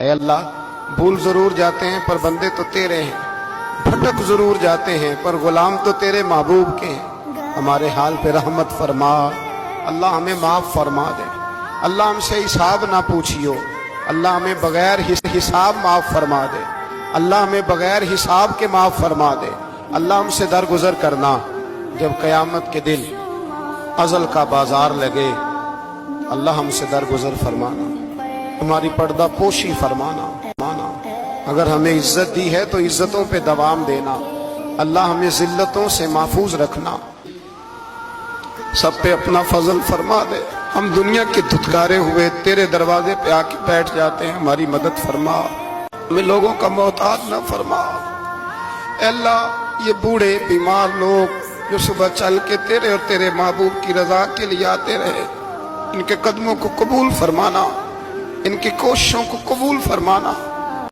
اے اللہ بھول ضرور جاتے ہیں پر بندے تو تیرے ہیں، بھٹک ضرور جاتے ہیں پر غلام تو تیرے محبوب کے ہیں، ہمارے حال پہ رحمت فرما، اللہ ہمیں معاف فرما دے، اللہ ہم سے حساب نہ پوچھیو، اللہ ہمیں بغیر حساب معاف فرما دے، اللہ ہمیں بغیر حساب کے معاف فرما دے، اللہ ہم سے درگزر کرنا جب قیامت کے دن ازل کا بازار لگے، اللہ ہم سے درگزر فرمانا، ہماری پردہ پوشی فرمانا، اگر ہمیں عزت دی ہے تو عزتوں پہ دوام دینا، اللہ ہمیں ذلتوں سے محفوظ رکھنا، سب پہ اپنا فضل فرما دے، ہم دنیا کے دھتکارے ہوئے تیرے دروازے پہ آ کے بیٹھ جاتے ہیں، ہماری مدد فرما، ہمیں لوگوں کا محتاج نہ فرما، اے اللہ یہ بوڑھے بیمار لوگ جو صبح چل کے تیرے اور تیرے محبوب کی رضا کے لیے آتے رہے، ان کے قدموں کو قبول فرمانا، ان کی کوششوں کو قبول فرمانا،